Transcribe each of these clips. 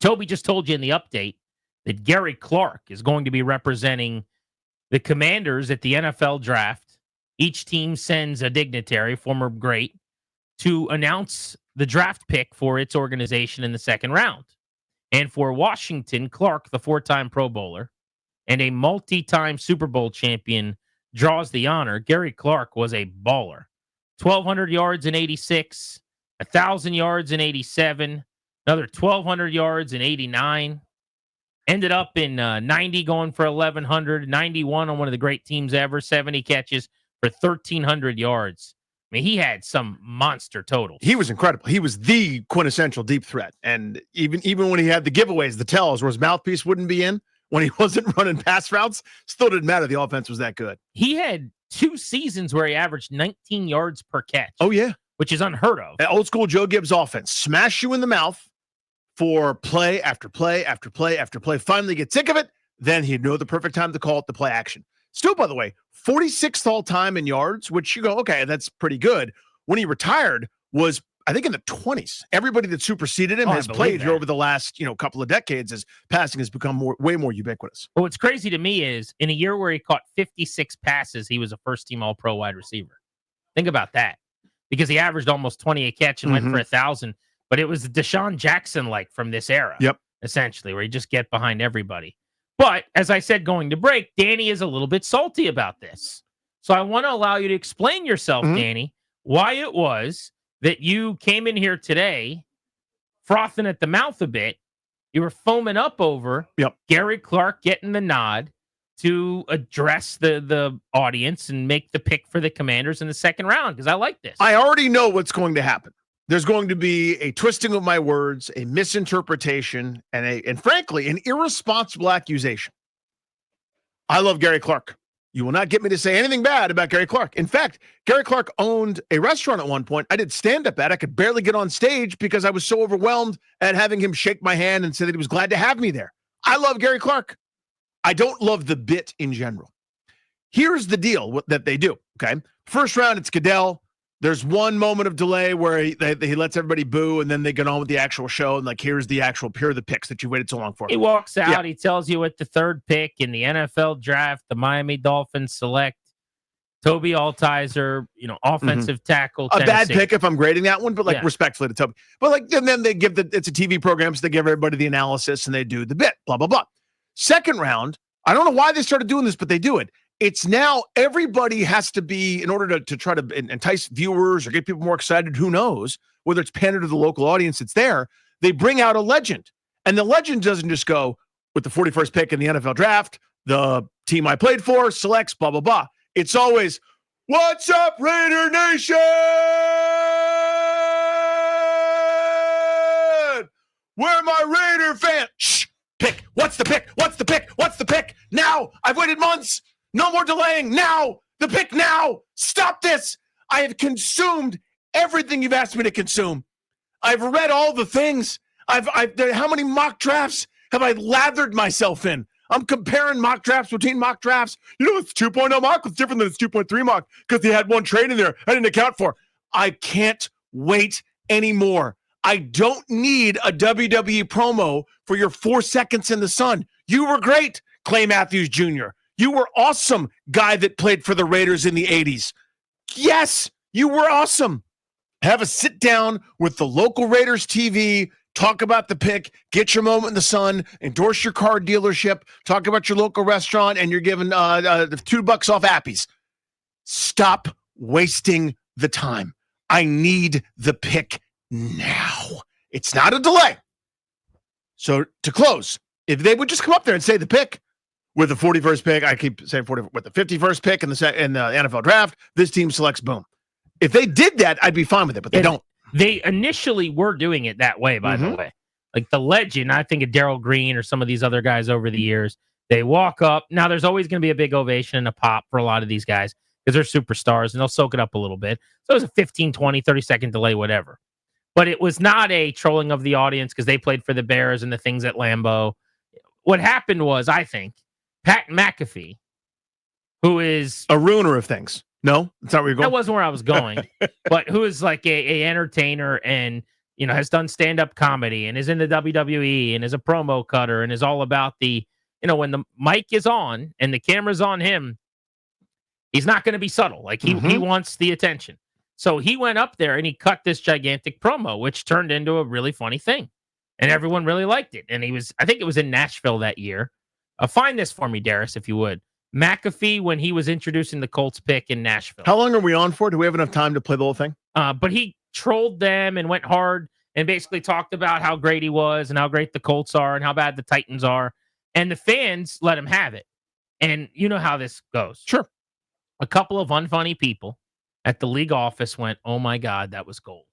Toby just told you in the update that Gary Clark is going to be representing the Commanders at the NFL draft. Each team sends a dignitary, former great, to announce the draft pick for its organization in the second round. And for Washington, Clark, the 4-time Pro Bowler and a multi-time Super Bowl champion, draws the honor. Gary Clark was a baller. 1,200 yards in 86, 1,000 yards in 87, another 1,200 yards in 89. Ended up in 90 going for 1,100, 91 on one of the great teams ever, 70 catches for 1,300 yards. I mean, he had some monster totals. He was incredible. He was the quintessential deep threat. And even when he had the giveaways, the tells, where his mouthpiece wouldn't be in, when he wasn't running pass routes, still didn't matter. The offense was that good. He had 2 seasons where he averaged 19 yards per catch. Oh, yeah. Which is unheard of. An old school Joe Gibbs offense. Smash you in the mouth for play after play after play after play. Finally get sick of it. Then he'd know the perfect time to call it the play action. Still, by the way, 46th all time in yards, which you go, okay, that's pretty good. When he retired was, I think, in the 20s. Everybody that superseded him has played here over the last, couple of decades as passing has become way more ubiquitous. Well, what's crazy to me is in a year where he caught 56 passes, he was a first-team All-Pro wide receiver. Think about that. Because he averaged almost 20 a catch and went for 1,000. But it was Deshaun Jackson-like from this era, essentially, where you just get behind everybody. But, as I said going to break, Danny is a little bit salty about this. So I want to allow you to explain yourself, Danny, why it was that you came in here today frothing at the mouth a bit. You were foaming up over Gary Clark getting the nod to address the audience and make the pick for the Commanders in the second round, because I like this. I already know what's going to happen. There's going to be a twisting of my words, a misinterpretation, and frankly, an irresponsible accusation. I love Gary Clark. You will not get me to say anything bad about Gary Clark. In fact, Gary Clark owned a restaurant at one point I did stand-up at. I could barely get on stage because I was so overwhelmed at having him shake my hand and say that he was glad to have me there. I love Gary Clark. I don't love the bit in general. Here's the deal that they do, okay? First round, it's Goodell. There's one moment of delay where he lets everybody boo, and then they get on with the actual show, and here are the picks that you waited so long for. He walks out, he tells you what the third pick in the NFL draft, the Miami Dolphins select Toby Altizer, offensive tackle, a Tennessee. bad pick if I'm grading that one, but respectfully to Toby. But and then they give it's a TV program, so they give everybody the analysis, and they do the bit, blah, blah, blah. Second round, I don't know why they started doing this, but they do it. It's now everybody has to be, in order to try to entice viewers or get people more excited, who knows, whether it's pander to the local audience, it's there. They bring out a legend. And the legend doesn't just go with the 41st pick in the NFL draft, the team I played for selects, blah, blah, blah. It's always, what's up, Raider Nation? Where my Raider fan? Shh, pick. What's the pick? What's the pick? What's the pick? Now. I've waited months. No more delaying. Now. The pick now. Stop this. I have consumed everything you've asked me to consume. I've read all the things. How many mock drafts have I lathered myself in? I'm comparing mock drafts between mock drafts. It's 2.0 mock. It's different than it's 2.3 mock because they had one trade in there I didn't account for. I can't wait anymore. I don't need a WWE promo for your 4 seconds in the sun. You were great, Clay Matthews Jr. You were awesome, guy that played for the Raiders in the 80s. Yes, you were awesome. Have a sit down with the local Raiders TV, talk about the pick, get your moment in the sun, endorse your car dealership, talk about your local restaurant, and you're giving $2 off Apple's. Stop wasting the time. I need the pick now. It's not a delay. So to close, if they would just come up there and say the pick with the 41st pick, I keep saying 40, with the 51st pick in the NFL draft, this team selects, boom. If they did that, I'd be fine with it, but they don't. They initially were doing it that way, by the way. Like the legend, I think of Darryl Green or some of these other guys over the years. They walk up. Now, there's always going to be a big ovation and a pop for a lot of these guys because they're superstars and they'll soak it up a little bit. So it was a 15, 20, 30-second delay, whatever. But it was not a trolling of the audience because they played for the Bears and the things at Lambeau. What happened was, I think, Pat McAfee, who is a ruiner of things. No, that's not where you're going. That wasn't where I was going. But who is like a entertainer and has done stand-up comedy and is in the WWE and is a promo cutter and is all about the, when the mic is on and the camera's on him, he's not going to be subtle. Like he wants the attention. So he went up there and he cut this gigantic promo, which turned into a really funny thing. And everyone really liked it. And I think it was in Nashville that year. Find this for me, Darius, if you would. McAfee, when he was introducing the Colts pick in Nashville. How long are we on for? Do we have enough time to play the whole thing? But he trolled them and went hard and basically talked about how great he was and how great the Colts are and how bad the Titans are. And the fans let him have it. And you know how this goes. Sure. A couple of unfunny people at the league office went, oh my God, that was gold.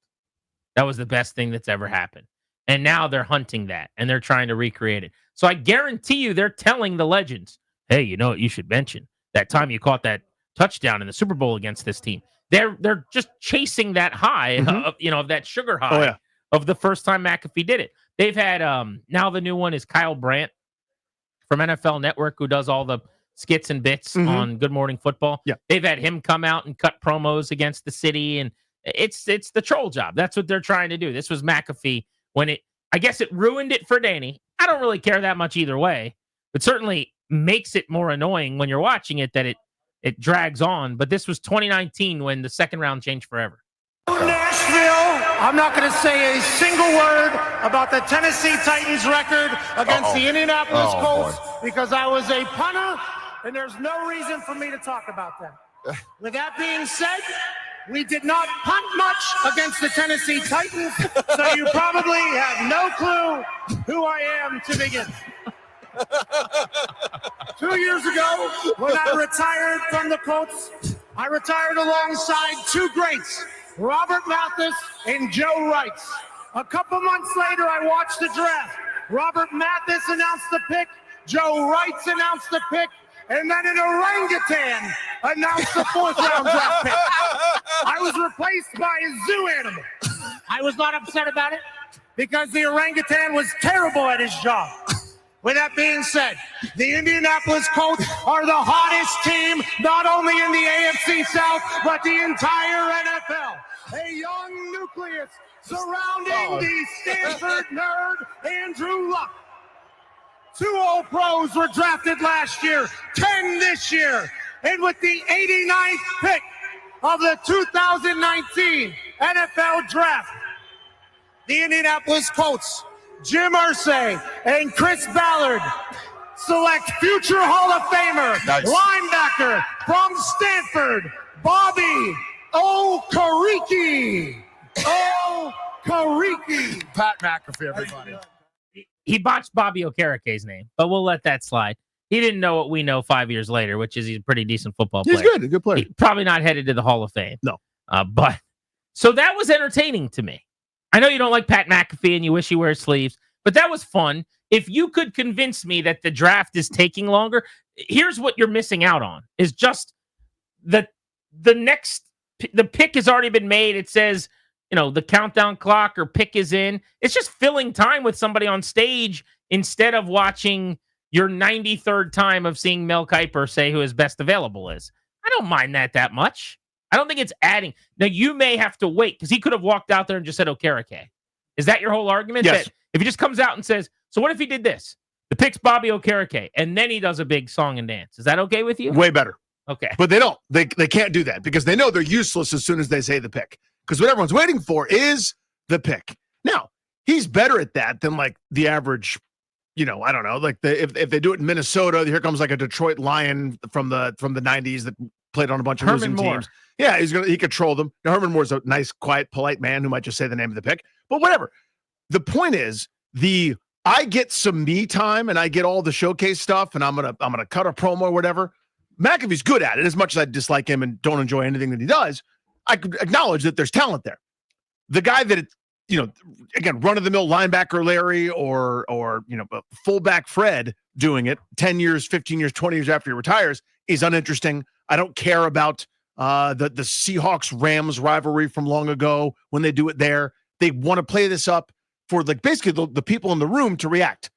That was the best thing that's ever happened. And now they're hunting that and they're trying to recreate it. So I guarantee you they're telling the legends, hey, you know what you should mention? That time you caught that touchdown in the Super Bowl against this team. They're just chasing that high of that sugar high of the first time McAfee did it. They've had now the new one is Kyle Brandt from NFL Network, who does all the skits and bits on Good Morning Football. Yeah. They've had him come out and cut promos against the city, and it's the troll job. That's what they're trying to do. This was McAfee when I guess it ruined it for Danny. I don't really care that much either way, but certainly makes it more annoying when you're watching it that it drags on. But this was 2019 when the second round changed forever. Nashville, I'm not going to say a single word about the Tennessee Titans record against the Indianapolis Colts because I was a punter, and there's no reason for me to talk about that. With that being said, we did not punt much against the Tennessee Titans, so you probably have no clue who I am to begin. 2 years ago, when I retired from the Colts, I retired alongside two greats, Robert Mathis and Joe Wrights. A couple months later, I watched the draft. Robert Mathis announced the pick, Joe Wrights announced the pick, and then an orangutan announced the fourth-round draft pick. I was replaced by a zoo animal. I was not upset about it because the orangutan was terrible at his job. With that being said, the Indianapolis Colts are the hottest team, not only in the AFC South, but the entire NFL. A young nucleus surrounding the Stanford nerd, Andrew Luck. 2 All-Pros were drafted last year, 10 this year. And with the 89th pick of the 2019 NFL Draft, the Indianapolis Colts, Jim Irsay and Chris Ballard select future Hall of Famer, linebacker from Stanford, Bobby Okereke. Okereke. Pat McAfee, everybody. He botched Bobby Okereke's name, but we'll let that slide. He didn't know what we know 5 years later, which is he's a pretty decent football player. He's good, a good player. Probably not headed to the Hall of Fame. No. But so that was entertaining to me. I know you don't like Pat McAfee and you wish he wears sleeves, but that was fun. If you could convince me that the draft is taking longer, here's what you're missing out on is just the pick has already been made. It says, the countdown clock or pick is in. It's just filling time with somebody on stage instead of watching your 93rd time of seeing Mel Kiper say who his best available is. I don't mind that much. I don't think it's adding. Now, you may have to wait because he could have walked out there and just said Okereke. Is that your whole argument? Yes. That if he just comes out and says, so what if he did this? The pick's Bobby Okereke, and then he does a big song and dance. Is that okay with you? Way better. Okay. But they don't. They can't do that because they know they're useless as soon as they say the pick. Because what everyone's waiting for is the pick. Now, he's better at that than like the average, I don't know, like if they do it in Minnesota, here comes like a Detroit Lion from the 90s that played on a bunch of losing teams. Yeah, he could troll them. Now, Herman Moore's a nice, quiet, polite man who might just say the name of the pick. But whatever. The point is, I get some me time and I get all the showcase stuff, and I'm gonna cut a promo or whatever. McAfee's good at it. As much as I dislike him and don't enjoy anything that he does, I could acknowledge that there's talent there. The guy that again, run-of-the-mill linebacker Larry or fullback Fred doing it 10 years, 15 years, 20 years after he retires is uninteresting. I don't care about the Seahawks-Rams rivalry from long ago when they do it there. They want to play this up for basically the people in the room to react.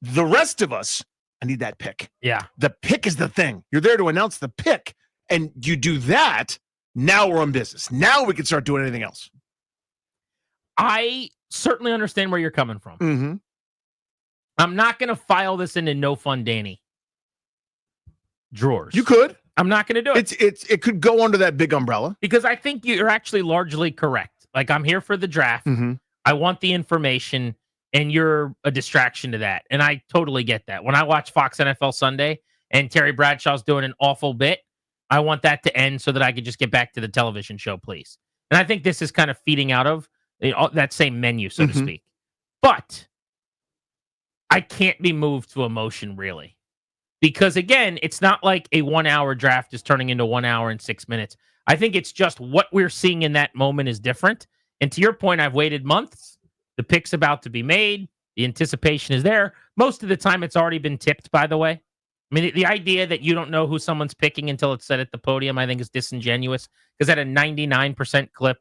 The rest of us, I need that pick. Yeah. The pick is the thing. You're there to announce the pick, and you do that, now we're on business. Now we can start doing anything else. I certainly understand where you're coming from. Mm-hmm. I'm not going to file this into No Fun Danny drawers. You could. I'm not going to do it. It could go under that big umbrella. Because I think you're actually largely correct. Like, I'm here for the draft. Mm-hmm. I want the information, and you're a distraction to that. And I totally get that. When I watch Fox NFL Sunday and Terry Bradshaw's doing an awful bit, I want that to end so that I could just get back to the television show, please. And I think this is kind of feeding out of that same menu, so to speak. But I can't be moved to emotion, really. Because, again, it's not like a 1 hour draft is turning into 1 hour and 6 minutes. I think it's just what we're seeing in that moment is different. And to your point, I've waited months. The pick's about to be made. The anticipation is there. Most of the time, it's already been tipped, by the way. I mean, the idea that you don't know who someone's picking until it's said at the podium, I think is disingenuous. Because at a 99% clip,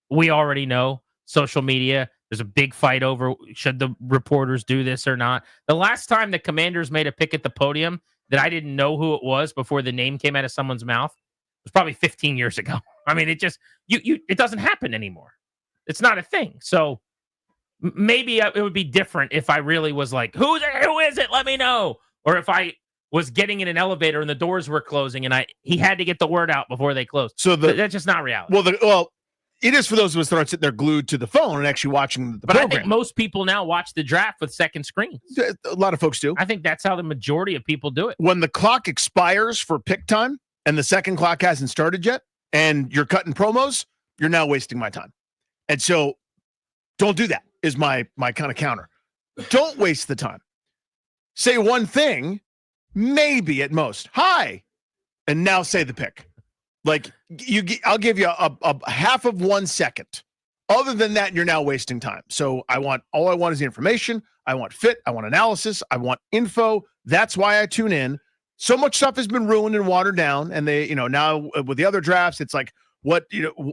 we already know. Social media, there's a big fight over should the reporters do this or not. The last time the Commanders made a pick at the podium that I didn't know who it was before the name came out of someone's mouth was probably 15 years ago. I mean, it just, it doesn't happen anymore. It's not a thing. So maybe it would be different if I really was like, who is it? Let me know. Or if I was getting in an elevator and the doors were closing and he had to get the word out before they closed. So that's just not reality. Well, it is for those of us that aren't sitting there glued to the phone and actually watching the program. I think most people now watch the draft with second screens. A lot of folks do. I think that's how the majority of people do it. When the clock expires for pick time and the second clock hasn't started yet and you're cutting promos, you're now wasting my time. And so don't do that is my kind of counter. Don't waste the time. Say one thing, maybe at most. Hi. And now say the pick. Like I'll give you a half of 1 second. Other than that, you're now wasting time. So all I want is the information. I want fit. I want analysis. I want info. That's why I tune in. So much stuff has been ruined and watered down. And they, now with the other drafts, it's like what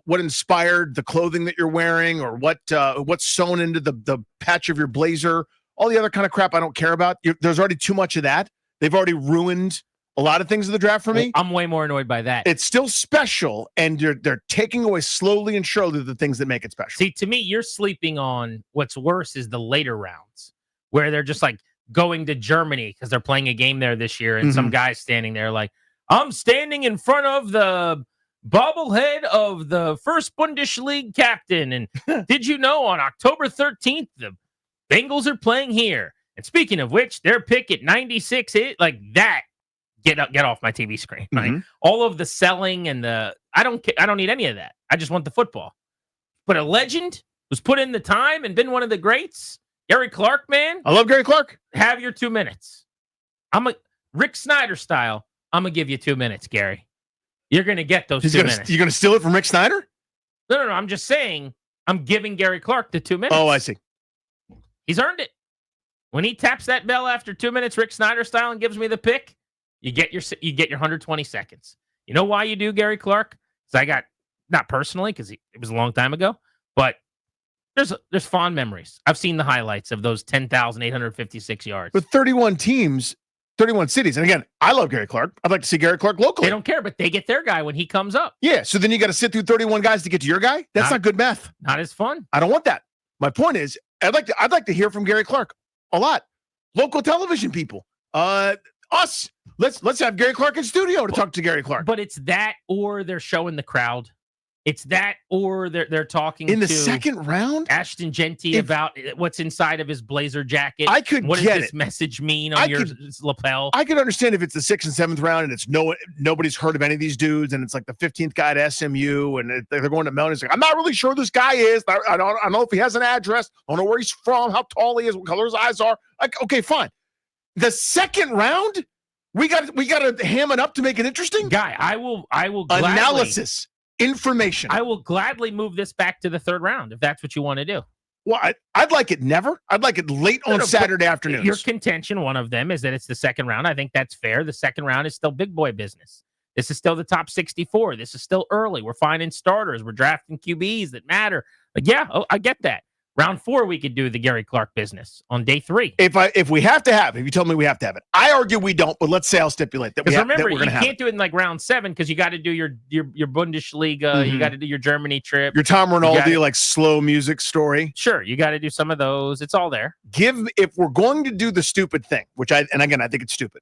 inspired the clothing that you're wearing or what's sewn into the patch of your blazer, all the other kind of crap I don't care about. There's already too much of that. They've already ruined a lot of things in the draft for me. I'm way more annoyed by that. It's still special, and they're taking away slowly and surely the things that make it special. See, to me, you're sleeping on what's worse is the later rounds, where they're just like going to Germany because they're playing a game there this year, and some guy's standing there like, I'm standing in front of the bobblehead of the first Bundesliga captain, and did you know on October 13th, the Bengals are playing here? And speaking of which, their pick at 96, like that. Get off my TV screen. Right? All of the selling and I don't need any of that. I just want the football. But a legend who's put in the time and been one of the greats, Gary Clark, man. I love Gary Clark. Have your 2 minutes. Rick Snyder style. I'm gonna give you 2 minutes, Gary. You're gonna get those 2 minutes. You're gonna steal it from Rick Snyder? No. I'm just saying. I'm giving Gary Clark the 2 minutes. Oh, I see. He's earned it. When he taps that bell after 2 minutes, Rick Snyder style, and gives me the pick. You get your 120 seconds. You know why you do, Gary Clark? Because I got, not personally, because it was a long time ago, but there's fond memories. I've seen the highlights of those 10,856 yards. With 31 teams, 31 cities. And again, I love Gary Clark. I'd like to see Gary Clark locally. They don't care, but they get their guy when he comes up. Yeah, so then you got to sit through 31 guys to get to your guy? That's not good math. Not as fun. I don't want that. My point is, I'd like to hear from Gary Clark a lot. Local television people. Us. Let's have Gary Clark in studio to talk to Gary Clark. But it's that, or they're showing the crowd. It's that, or they're talking in the to second round. Ashton Genty about what's inside of his blazer jacket. I could what get does this message mean on your lapel? I could understand if it's the 6th and 7th round and it's nobody's heard of any of these dudes and it's like the 15th guy at SMU and they're going to Melanie. It's like, I'm not really sure who this guy is. I don't know if he has an address. I don't know where he's from, how tall he is, what color his eyes are. Like, okay, fine. The second round. We got to ham it up to make it interesting. Guy, I will gladly, analysis, information. I will gladly move this back to the third round if that's what you want to do. Well, I'd like it never. I'd like it late on Saturday afternoons. Your contention, one of them, is that it's the second round. I think that's fair. The second round is still big boy business. This is still the top 64. This is still early. We're finding starters. We're drafting QBs that matter. Like, yeah, I get that. Round 4, we could do the Gary Clark business on day 3. If we have to have it, if you told me we have to have it, I argue we don't. But let's say I'll stipulate that. Because remember, that we're you have can't do it in like round 7 because you got to do your Bundesliga, you got to do your Germany trip, your Tom Rinaldi like slow music story. Sure, you got to do some of those. It's all there. If we're going to do the stupid thing, and again I think it's stupid,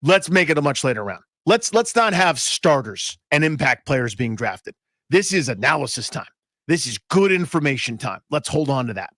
let's make it a much later round. Let's not have starters and impact players being drafted. This is analysis time. This is good information time. Let's hold on to that.